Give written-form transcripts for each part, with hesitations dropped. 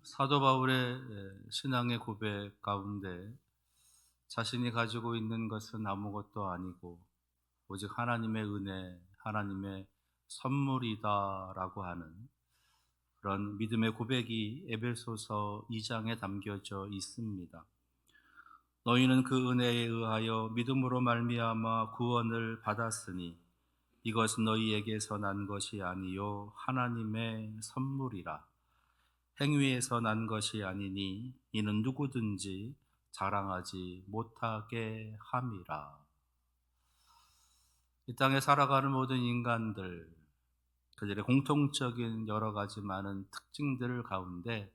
사도 바울의 신앙의 고백 가운데 자신이 가지고 있는 것은 아무것도 아니고 오직 하나님의 은혜, 하나님의 선물이다라고 하는 그런 믿음의 고백이 에베소서 2장에 담겨져 있습니다. 너희는 그 은혜에 의하여 믿음으로 말미암아 구원을 받았으니 이것은 너희에게서 난 것이 아니요 하나님의 선물이라. 행위에서 난 것이 아니니 이는 누구든지 자랑하지 못하게 함이라. 이 땅에 살아가는 모든 인간들, 그들의 공통적인 여러 가지 많은 특징들 가운데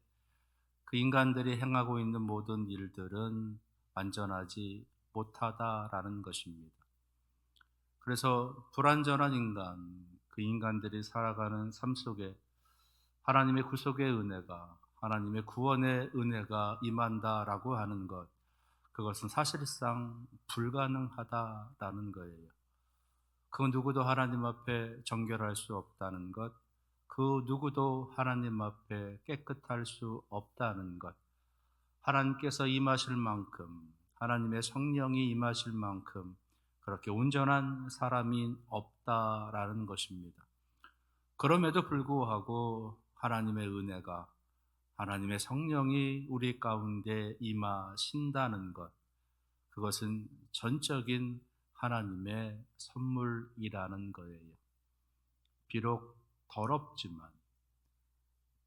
그 인간들이 행하고 있는 모든 일들은 완전하지 못하다라는 것입니다. 그래서 불완전한 인간, 그 인간들이 살아가는 삶 속에 하나님의 구속의 은혜가, 하나님의 구원의 은혜가 임한다라고 하는 것, 그것은 사실상 불가능하다라는 거예요. 그 누구도 하나님 앞에 정결할 수 없다는 것, 그 누구도 하나님 앞에 깨끗할 수 없다는 것, 하나님께서 임하실 만큼, 하나님의 성령이 임하실 만큼 그렇게 온전한 사람이 없다라는 것입니다. 그럼에도 불구하고 하나님의 은혜가, 하나님의 성령이 우리 가운데 임하신다는 것, 그것은 전적인 하나님의 선물이라는 거예요. 비록 더럽지만,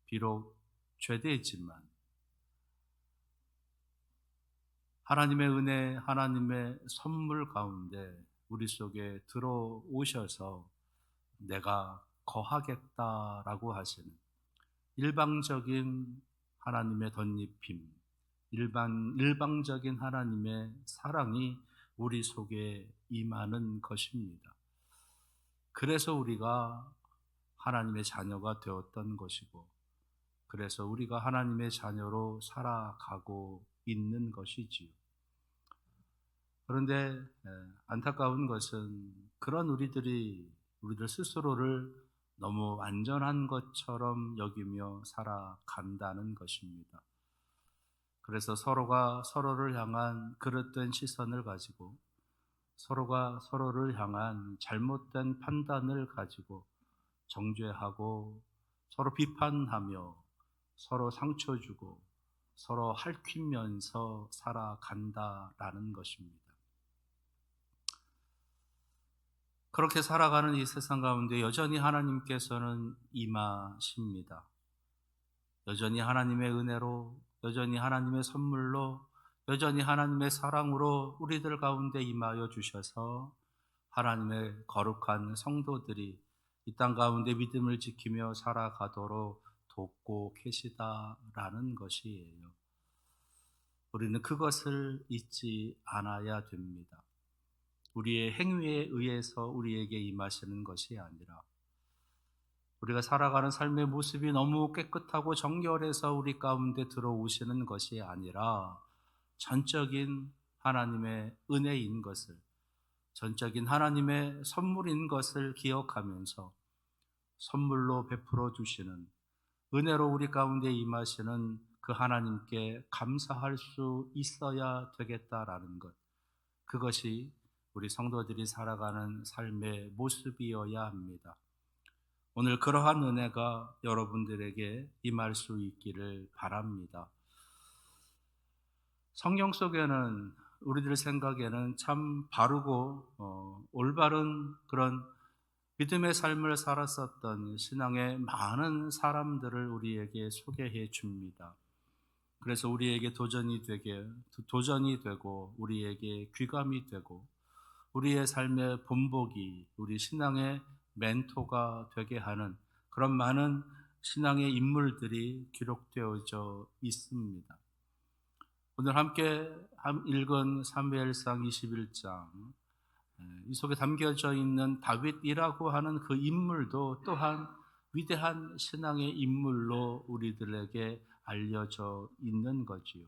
비록 죄되지만 하나님의 은혜, 하나님의 선물 가운데 우리 속에 들어오셔서 내가 거하겠다라고 하시는 일방적인 하나님의 덧입힘, 일방적인 하나님의 사랑이 우리 속에 임하는 것입니다. 그래서 우리가 하나님의 자녀가 되었던 것이고, 그래서 우리가 하나님의 자녀로 살아가고 있는 것이지요. 그런데 안타까운 것은 그런 우리들 스스로를 너무 완전한 것처럼 여기며 살아간다는 것입니다. 그래서 서로가 서로를 향한 그릇된 시선을 가지고, 서로가 서로를 향한 잘못된 판단을 가지고 정죄하고 서로 비판하며 서로 상처 주고 서로 핥히면서 살아간다라는 것입니다. 그렇게 살아가는 이 세상 가운데 여전히 하나님께서는 임하십니다. 여전히 하나님의 은혜로, 여전히 하나님의 선물로, 여전히 하나님의 사랑으로 우리들 가운데 임하여 주셔서 하나님의 거룩한 성도들이 이 땅 가운데 믿음을 지키며 살아가도록 돕고 계시다라는 것이에요. 우리는 그것을 잊지 않아야 됩니다. 우리의 행위에 의해서 우리에게 임하시는 것이 아니라, 우리가 살아가는 삶의 모습이 너무 깨끗하고 정결해서 우리 가운데 들어오시는 것이 아니라 전적인 하나님의 은혜인 것을, 전적인 하나님의 선물인 것을 기억하면서 선물로 베풀어 주시는, 은혜로 우리 가운데 임하시는 그 하나님께 감사할 수 있어야 되겠다라는 것, 그것이 우리 성도들이 살아가는 삶의 모습이어야 합니다. 오늘 그러한 은혜가 여러분들에게 임할 수 있기를 바랍니다. 성경 속에는 우리들 생각에는 참 바르고 올바른 그런 믿음의 삶을 살았었던 신앙의 많은 사람들을 우리에게 소개해 줍니다. 그래서 우리에게 도전이 되고 우리에게 귀감이 되고 우리의 삶의 본보기, 우리 신앙의 멘토가 되게 하는 그런 많은 신앙의 인물들이 기록되어져 있습니다. 오늘 함께 읽은 사무엘상 21장, 이 속에 담겨져 있는 다윗이라고 하는 그 인물도 또한 위대한 신앙의 인물로 우리들에게 알려져 있는 거지요.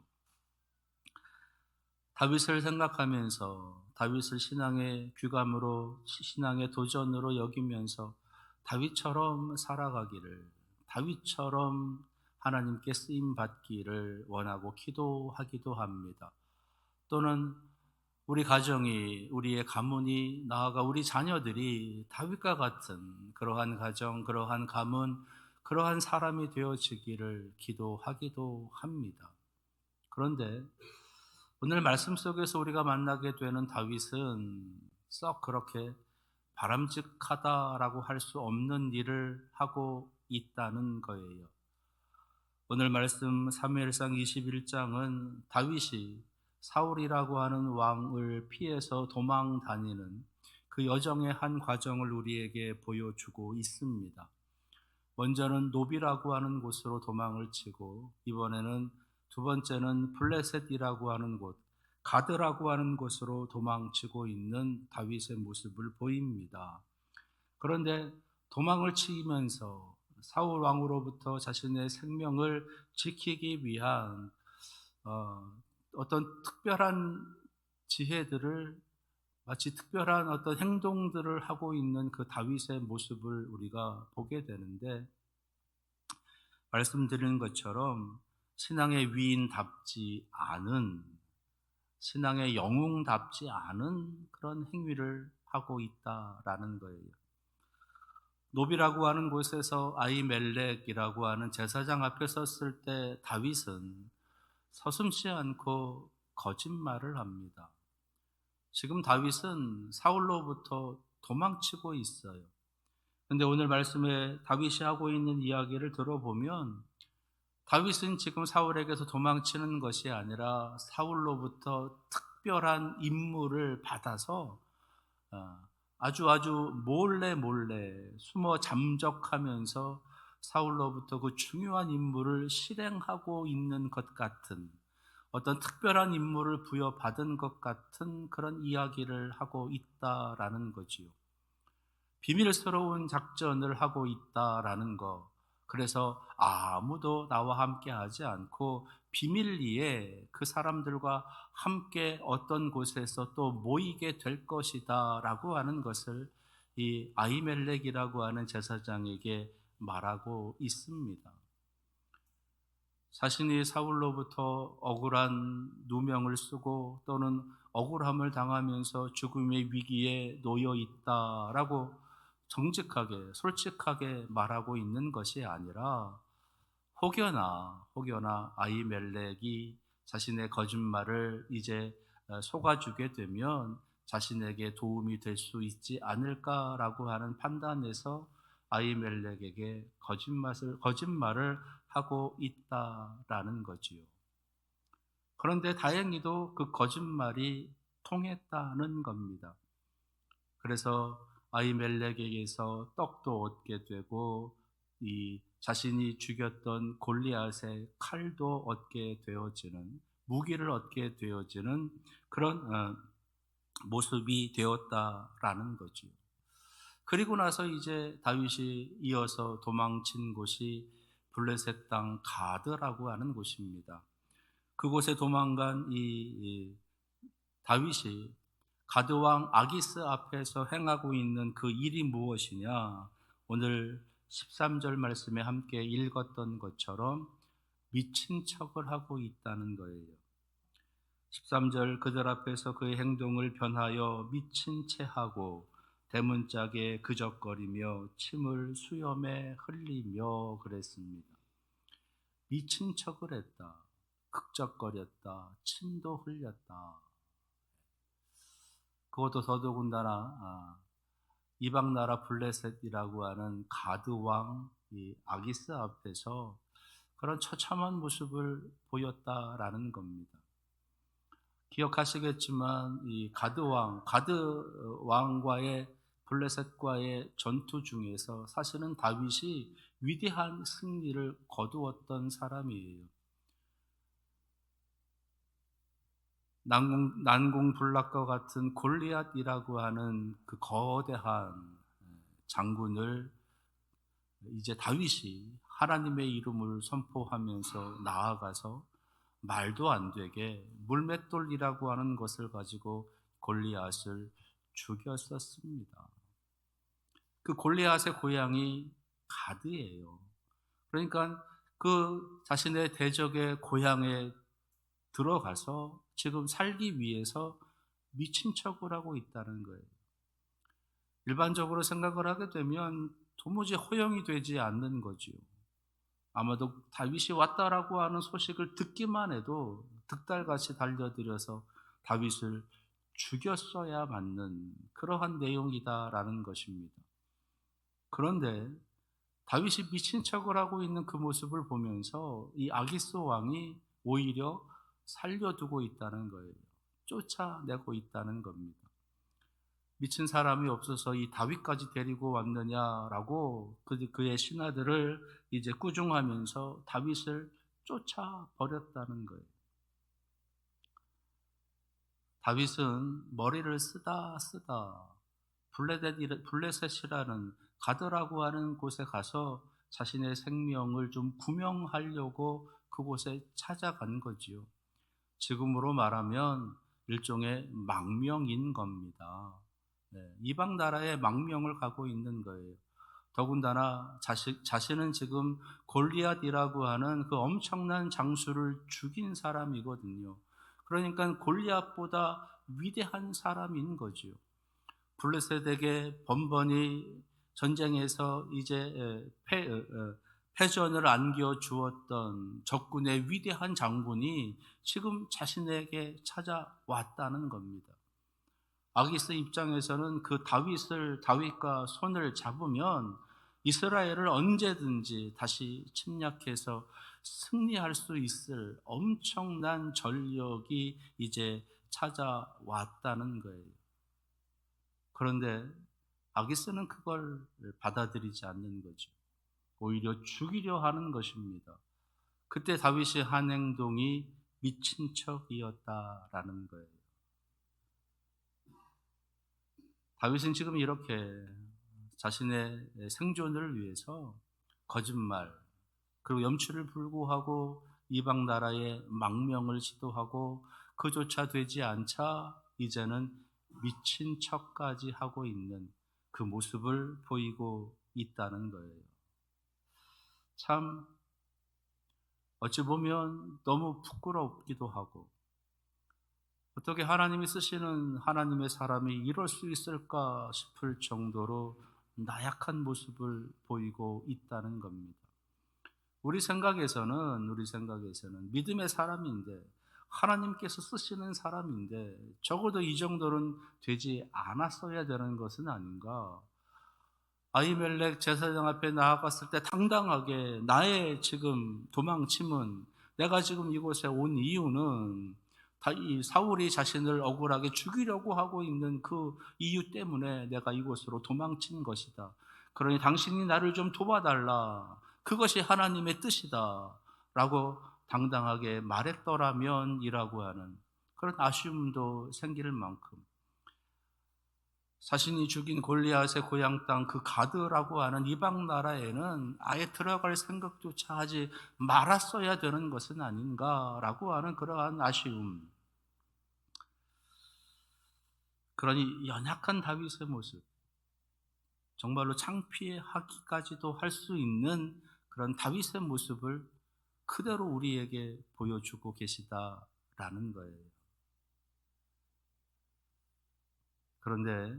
다윗을 생각하면서 다윗을 신앙의 귀감으로, 신앙의 도전으로 여기면서 다윗처럼 살아가기를, 다윗처럼 하나님께 쓰임 받기를 원하고 기도하기도 합니다. 또는 우리 가정이, 우리의 가문이, 나아가 우리 자녀들이 다윗과 같은 그러한 가정, 그러한 가문, 그러한 사람이 되어지기를 기도하기도 합니다. 그런데 오늘 말씀 속에서 우리가 만나게 되는 다윗은 썩 그렇게 바람직하다라고 할 수 없는 일을 하고 있다는 거예요. 오늘 말씀 사무엘상 21장은 다윗이 사울이라고 하는 왕을 피해서 도망 다니는 그 여정의 한 과정을 우리에게 보여주고 있습니다. 먼저는 노비라고 하는 곳으로 도망을 치고, 이번에는 두 번째는 블레셋이라고 하는 곳, 가드라고 하는 곳으로 도망치고 있는 다윗의 모습을 보입니다. 그런데 도망을 치면서 사울 왕으로부터 자신의 생명을 지키기 위한 어떤 특별한 지혜들을, 마치 특별한 어떤 행동들을 하고 있는 그 다윗의 모습을 우리가 보게 되는데, 말씀드린 것처럼 신앙의 위인답지 않은, 신앙의 영웅답지 않은 그런 행위를 하고 있다라는 거예요. 노비라고 하는 곳에서 아히멜렉이라고 하는 제사장 앞에 섰을 때 다윗은 서슴지 않고 거짓말을 합니다. 지금 다윗은 사울로부터 도망치고 있어요. 그런데 오늘 말씀에 다윗이 하고 있는 이야기를 들어보면, 다윗은 지금 사울에게서 도망치는 것이 아니라 사울로부터 특별한 임무를 받아서 아주 몰래 숨어 잠적하면서 사울로부터 그 중요한 임무를 실행하고 있는 것 같은, 어떤 특별한 임무를 부여받은 것 같은 그런 이야기를 하고 있다라는 거지요. 비밀스러운 작전을 하고 있다라는 거. 그래서 아무도 나와 함께 하지 않고 비밀리에 그 사람들과 함께 어떤 곳에서 또 모이게 될 것이다 라고 하는 것을 이 아히멜렉이라고 하는 제사장에게 말하고 있습니다. 자신이 사울로부터 억울한 누명을 쓰고 또는 억울함을 당하면서 죽음의 위기에 놓여 있다라고 정직하게, 솔직하게 말하고 있는 것이 아니라, 혹여나 아히멜렉이 자신의 거짓말을 이제 속아주게 되면 자신에게 도움이 될 수 있지 않을까라고 하는 판단에서 아히멜렉에게 거짓말을 하고 있다라는 거지요. 그런데 다행히도 그 거짓말이 통했다는 겁니다. 그래서 아히멜렉에게서 떡도 얻게 되고, 이 자신이 죽였던 골리앗의 칼도 얻게 되어지는, 무기를 얻게 되어지는 그런 모습이 되었다라는 거지요. 그리고 나서 이제 다윗이 이어서 도망친 곳이 블레셋 땅 가드라고 하는 곳입니다. 그곳에 도망간 이 다윗이 가드왕 아기스 앞에서 행하고 있는 그 일이 무엇이냐? 오늘 13절 말씀에 함께 읽었던 것처럼 미친 척을 하고 있다는 거예요. 13절, 그들 앞에서 그의 행동을 변하여 미친 채 하고 대문짝에 그적거리며 침을 수염에 흘리며 그랬습니다. 미친 척을 했다. 극적거렸다. 침도 흘렸다. 그것도 더더군다나 이방 나라 블레셋이라고 하는 가드 왕 아기스 앞에서 그런 처참한 모습을 보였다라는 겁니다. 기억하시겠지만 이 가드 왕과의 블레셋과의 전투 중에서 사실은 다윗이 위대한 승리를 거두었던 사람이에요. 난공불락과 같은 골리앗이라고 하는 그 거대한 장군을 이제 다윗이 하나님의 이름을 선포하면서 나아가서 말도 안 되게 물맷돌이라고 하는 것을 가지고 골리앗을 죽였었습니다. 그 골리앗의 고향이 가드예요. 그러니까 그 자신의 대적의 고향에 들어가서 지금 살기 위해서 미친 척을 하고 있다는 거예요. 일반적으로 생각을 하게 되면 도무지 허용이 되지 않는 거지요. 아마도 다윗이 왔다라고 하는 소식을 듣기만 해도 득달같이 달려들여서 다윗을 죽였어야 맞는 그러한 내용이다라는 것입니다. 그런데 다윗이 미친 척을 하고 있는 그 모습을 보면서 이 아기스 왕이 오히려 살려두고 있다는 거예요. 쫓아내고 있다는 겁니다. 미친 사람이 없어서 이 다윗까지 데리고 왔느냐라고 그의 신하들을 이제 꾸중하면서 다윗을 쫓아버렸다는 거예요. 다윗은 머리를 쓰다 쓰다 블레셋이라는 가드라고 하는 곳에 가서 자신의 생명을 좀 구명하려고 그곳에 찾아간 거지요. 지금으로 말하면 일종의 망명인 겁니다. 네, 이방 나라에 망명을 가고 있는 거예요. 더군다나 자신은 지금 골리앗이라고 하는 그 엄청난 장수를 죽인 사람이거든요. 그러니까 골리앗보다 위대한 사람인 거죠. 블레셋에게 번번이 전쟁에서 이제 패전을 안겨 주었던 적군의 위대한 장군이 지금 자신에게 찾아왔다는 겁니다. 아기스 입장에서는 그 다윗과 손을 잡으면 이스라엘을 언제든지 다시 침략해서 승리할 수 있을 엄청난 전력이 이제 찾아왔다는 거예요. 그런데 아기스는 그걸 받아들이지 않는 거죠. 오히려 죽이려 하는 것입니다. 그때 다윗이 한 행동이 미친 척이었다라는 거예요. 다윗은 지금 이렇게 자신의 생존을 위해서 거짓말, 그리고 염치를 불구하고 이방 나라의 망명을 시도하고 그조차 되지 않자 이제는 미친 척까지 하고 있는 그 모습을 보이고 있다는 거예요. 참 어찌 보면 너무 부끄럽기도 하고, 어떻게 하나님이 쓰시는 하나님의 사람이 이럴 수 있을까 싶을 정도로 나약한 모습을 보이고 있다는 겁니다. 우리 생각에서는 믿음의 사람인데, 하나님께서 쓰시는 사람인데 적어도 이 정도는 되지 않았어야 되는 것은 아닌가. 아히멜렉 제사장 앞에 나아갔을 때 당당하게 나의 지금 도망침은, 내가 지금 이곳에 온 이유는 이 사울이 자신을 억울하게 죽이려고 하고 있는 그 이유 때문에 내가 이곳으로 도망친 것이다. 그러니 당신이 나를 좀 도와달라. 그것이 하나님의 뜻이다. 라고 당당하게 말했더라면이라고 하는 그런 아쉬움도 생길 만큼, 자신이 죽인 골리앗의 고향 땅 그 가드라고 하는 이방 나라에는 아예 들어갈 생각조차 하지 말았어야 되는 것은 아닌가라고 하는 그러한 아쉬움. 그러니 연약한 다윗의 모습, 정말로 창피하기까지도 할 수 있는 그런 다윗의 모습을 그대로 우리에게 보여주고 계시다라는 거예요. 그런데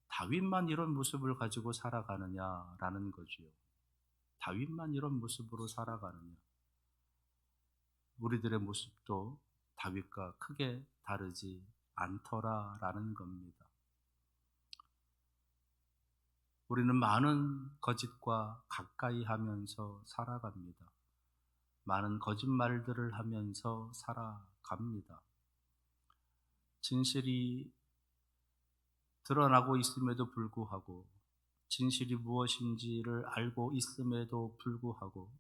다윗만 이런 모습을 가지고 살아가느냐라는 거지요. 다윗만 이런 모습으로 살아가느냐. 우리들의 모습도 다윗과 크게 다르지 않더라라는 겁니다. 우리는 많은 거짓과 가까이 하면서 살아갑니다. 많은 거짓말들을 하면서 살아갑니다. 진실이 드러나고 있음에도 불구하고, 진실이 무엇인지를 알고 있음에도 불구하고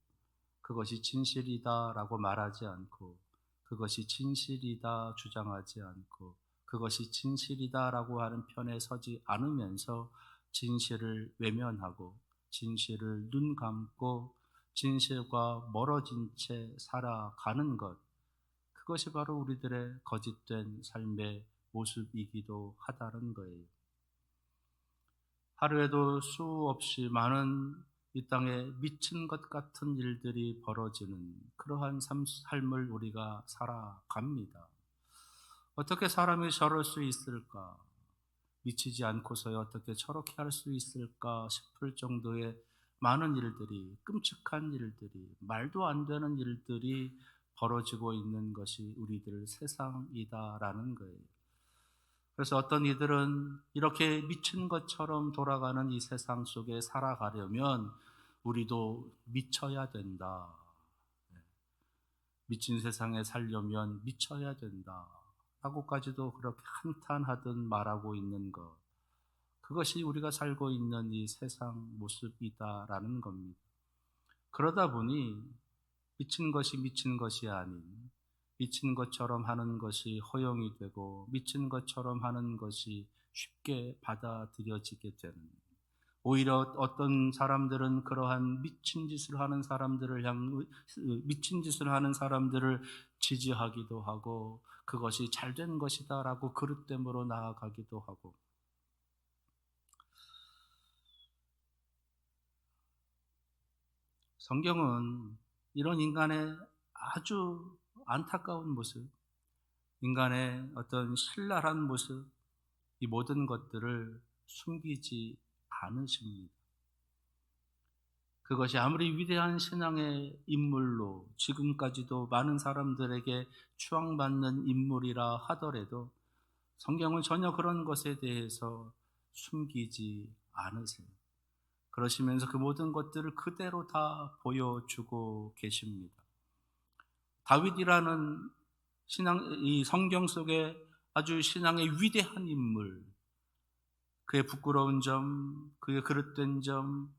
그것이 진실이다라고 말하지 않고, 그것이 진실이다 주장하지 않고, 그것이 진실이다라고 하는 편에 서지 않으면서 진실을 외면하고 진실을 눈 감고 진실과 멀어진 채 살아가는 것, 그것이 바로 우리들의 거짓된 삶의 모습이기도 하다는 거예요. 하루에도 수없이 많은 이 땅에 미친 것 같은 일들이 벌어지는 그러한 삶을 우리가 살아갑니다. 어떻게 사람이 저럴 수 있을까? 미치지 않고서야 어떻게 저렇게 할 수 있을까 싶을 정도의 많은 일들이, 끔찍한 일들이, 말도 안 되는 일들이 벌어지고 있는 것이 우리들 세상이다라는 거예요. 그래서 어떤 이들은 이렇게 미친 것처럼 돌아가는 이 세상 속에 살아가려면 우리도 미쳐야 된다. 미친 세상에 살려면 미쳐야 된다. 라고까지도 그렇게 한탄하듯 말하고 있는 것. 그것이 우리가 살고 있는 이 세상 모습이다라는 겁니다. 그러다 보니 미친 것이 아닌 미친 것처럼 하는 것이 허용이 되고 미친 것처럼 하는 것이 쉽게 받아들여지게 되는, 오히려 어떤 사람들은 그러한 미친 짓을 하는 사람들을 지지하기도 하고 그것이 잘된 것이다라고 그릇됨으로 나아가기도 하고. 성경은 이런 인간의 아주 안타까운 모습, 인간의 어떤 신랄한 모습, 이 모든 것들을 숨기지 않으십니다. 그것이 아무리 위대한 신앙의 인물로 지금까지도 많은 사람들에게 추앙받는 인물이라 하더라도 성경은 전혀 그런 것에 대해서 숨기지 않으세요. 그러시면서 그 모든 것들을 그대로 다 보여주고 계십니다. 다윗이라는 이 성경 속에 아주 신앙의 위대한 인물, 그의 부끄러운 점, 그의 그릇된 점,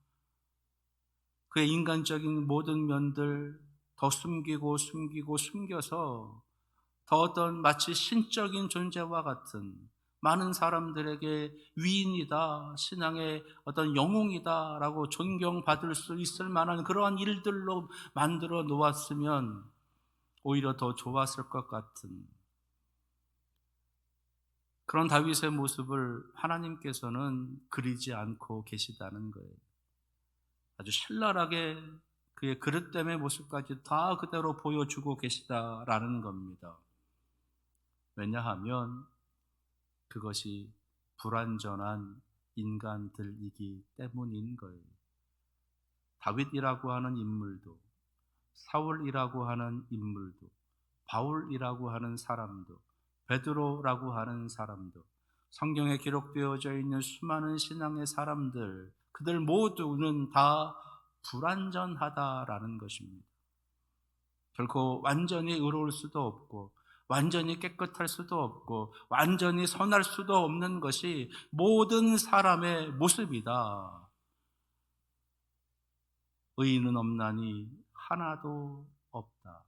그의 인간적인 모든 면들 더 숨겨서 더 어떤 마치 신적인 존재와 같은, 많은 사람들에게 위인이다, 신앙의 어떤 영웅이다라고 존경받을 수 있을 만한 그러한 일들로 만들어 놓았으면 오히려 더 좋았을 것 같은 그런 다윗의 모습을 하나님께서는 그리지 않고 계시다는 거예요. 아주 신랄하게 그의 그릇됨의 모습까지 다 그대로 보여주고 계시다라는 겁니다. 왜냐하면 그것이 불완전한 인간들이기 때문인 거예요. 다윗이라고 하는 인물도, 사울이라고 하는 인물도, 바울이라고 하는 사람도, 베드로라고 하는 사람도, 성경에 기록되어져 있는 수많은 신앙의 사람들, 그들 모두는 다 불완전하다라는 것입니다. 결코 완전히 의로울 수도 없고 완전히 깨끗할 수도 없고 완전히 선할 수도 없는 것이 모든 사람의 모습이다. 의인은 없나니 하나도 없다.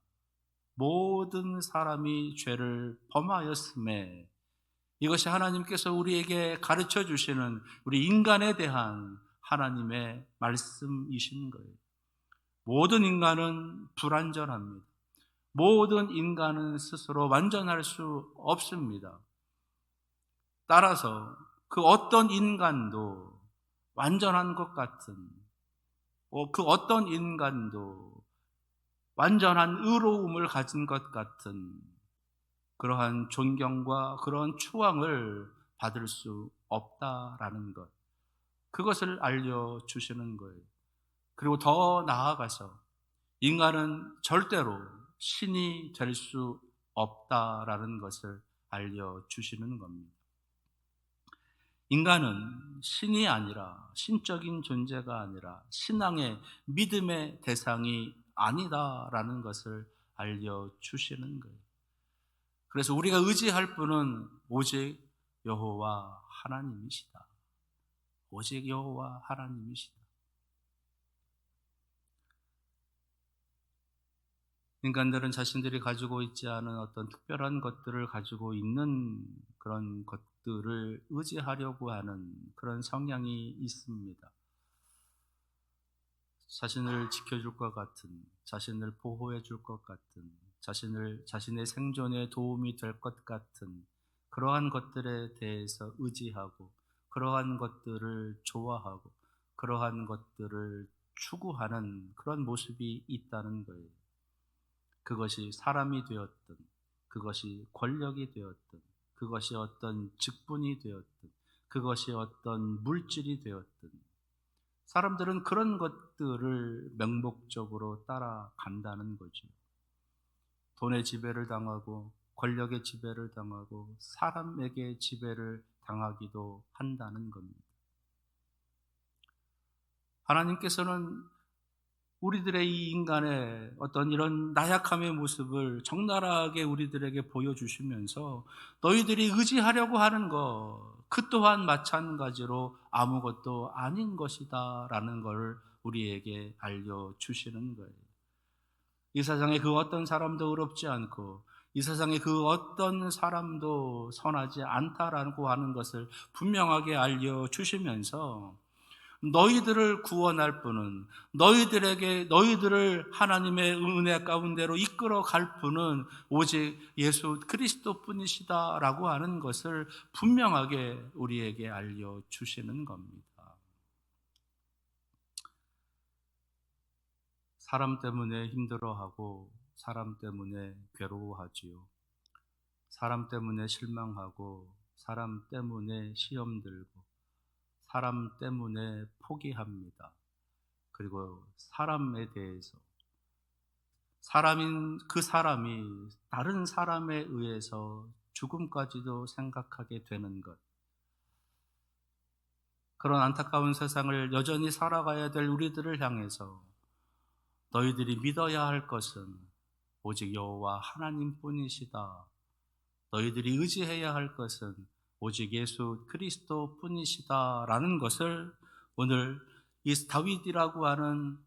모든 사람이 죄를 범하였음에, 이것이 하나님께서 우리에게 가르쳐 주시는 우리 인간에 대한 하나님의 말씀이신 거예요. 모든 인간은 불완전합니다. 모든 인간은 스스로 완전할 수 없습니다. 따라서 그 어떤 인간도 완전한 것 같은, 그 어떤 인간도 완전한 의로움을 가진 것 같은 그러한 존경과 그러한 추앙을 받을 수 없다라는 것, 그것을 알려주시는 거예요. 그리고 더 나아가서 인간은 절대로 신이 될 수 없다라는 것을 알려주시는 겁니다. 인간은 신이 아니라, 신적인 존재가 아니라 신앙의 믿음의 대상이 아니다라는 것을 알려주시는 거예요. 그래서 우리가 의지할 분은 오직 여호와 하나님이시다. 오직 여호와 하나님이시다. 인간들은 자신들이 가지고 있지 않은 어떤 특별한 것들을 가지고 있는 그런 것들을 의지하려고 하는 그런 성향이 있습니다. 자신을 지켜줄 것 같은, 자신을 보호해 줄 것 같은, 자신의 생존에 도움이 될 것 같은 그러한 것들에 대해서 의지하고, 그러한 것들을 좋아하고, 그러한 것들을 추구하는 그런 모습이 있다는 거예요. 그것이 사람이 되었든, 그것이 권력이 되었든, 그것이 어떤 직분이 되었든, 그것이 어떤 물질이 되었든, 사람들은 그런 것들을 맹목적으로 따라간다는 거죠. 돈의 지배를 당하고, 권력의 지배를 당하고, 사람에게 지배를 당하기도 한다는 겁니다. 하나님께서는 우리들의 이 인간의 어떤 이런 나약함의 모습을 적나라하게 우리들에게 보여주시면서 너희들이 의지하려고 하는 것, 그 또한 마찬가지로 아무것도 아닌 것이다 라는 것을 우리에게 알려주시는 거예요. 이 세상에 그 어떤 사람도 의롭지 않고 이 세상에 그 어떤 사람도 선하지 않다라고 하는 것을 분명하게 알려주시면서 너희들을 구원할 분은, 너희들을 하나님의 은혜 가운데로 이끌어 갈 분은 오직 예수 그리스도 뿐이시다라고 하는 것을 분명하게 우리에게 알려주시는 겁니다. 사람 때문에 힘들어하고 사람 때문에 괴로워하지요. 사람 때문에 실망하고 사람 때문에 시험 들고 사람 때문에 포기합니다. 그리고 사람에 대해서 그 사람이 다른 사람에 의해서 죽음까지도 생각하게 되는 것. 그런 안타까운 세상을 여전히 살아가야 될 우리들을 향해서 너희들이 믿어야 할 것은 오직 여호와 하나님뿐이시다. 너희들이 의지해야 할 것은 오직 예수 그리스도 뿐이시다라는 것을 오늘 이 다윗이라고 하는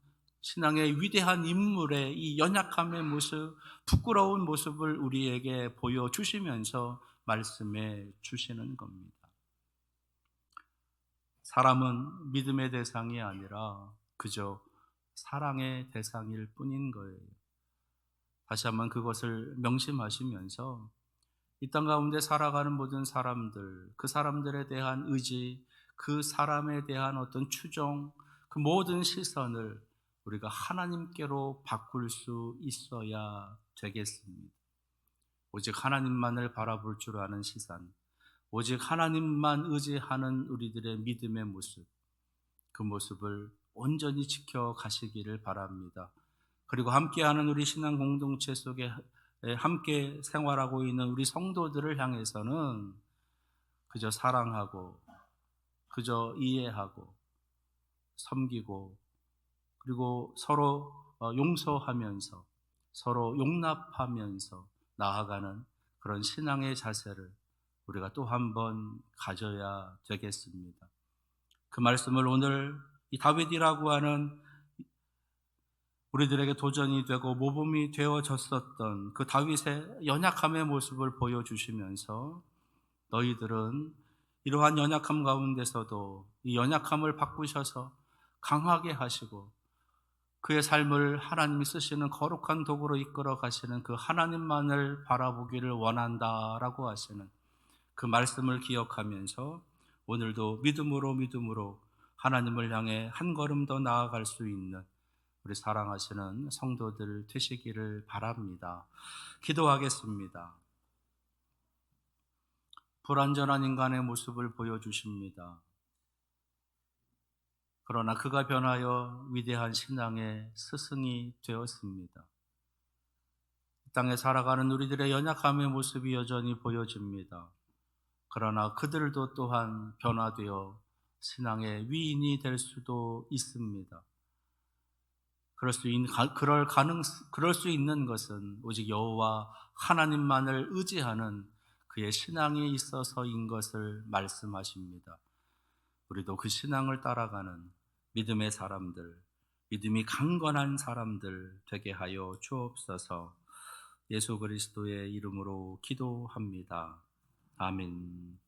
신앙의 위대한 인물의 이 연약함의 모습, 부끄러운 모습을 우리에게 보여주시면서 말씀해 주시는 겁니다. 사람은 믿음의 대상이 아니라 그저 사랑의 대상일 뿐인 거예요. 다시 한번 그것을 명심하시면서 이 땅 가운데 살아가는 모든 사람들, 그 사람들에 대한 의지, 그 사람에 대한 어떤 추종, 그 모든 시선을 우리가 하나님께로 바꿀 수 있어야 되겠습니다. 오직 하나님만을 바라볼 줄 아는 시선, 오직 하나님만 의지하는 우리들의 믿음의 모습, 그 모습을 온전히 지켜가시기를 바랍니다. 그리고 함께하는 우리 신앙 공동체 속에 함께 생활하고 있는 우리 성도들을 향해서는 그저 사랑하고 그저 이해하고 섬기고 그리고 서로 용서하면서 서로 용납하면서 나아가는 그런 신앙의 자세를 우리가 또 한 번 가져야 되겠습니다. 그 말씀을 오늘 이 다윗이라고 하는 우리들에게 도전이 되고 모범이 되어졌었던 그 다윗의 연약함의 모습을 보여주시면서 너희들은 이러한 연약함 가운데서도 이 연약함을 바꾸셔서 강하게 하시고 그의 삶을 하나님이 쓰시는 거룩한 도구로 이끌어 가시는 그 하나님만을 바라보기를 원한다라고 하시는 그 말씀을 기억하면서 오늘도 믿음으로 하나님을 향해 한 걸음 더 나아갈 수 있는 우리 사랑하시는 성도들 되시기를 바랍니다. 기도하겠습니다. 불완전한 인간의 모습을 보여주십니다. 그러나 그가 변하여 위대한 신앙의 스승이 되었습니다. 이 땅에 살아가는 우리들의 연약함의 모습이 여전히 보여집니다. 그러나 그들도 또한 변화되어 신앙의 위인이 될 수도 있습니다. 그럴 수 있는 것은 오직 여호와 하나님만을 의지하는 그의 신앙이 있어서인 것을 말씀하십니다. 우리도 그 신앙을 따라가는 믿음의 사람들, 믿음이 강건한 사람들 되게 하여 주옵소서. 예수 그리스도의 이름으로 기도합니다. 아멘.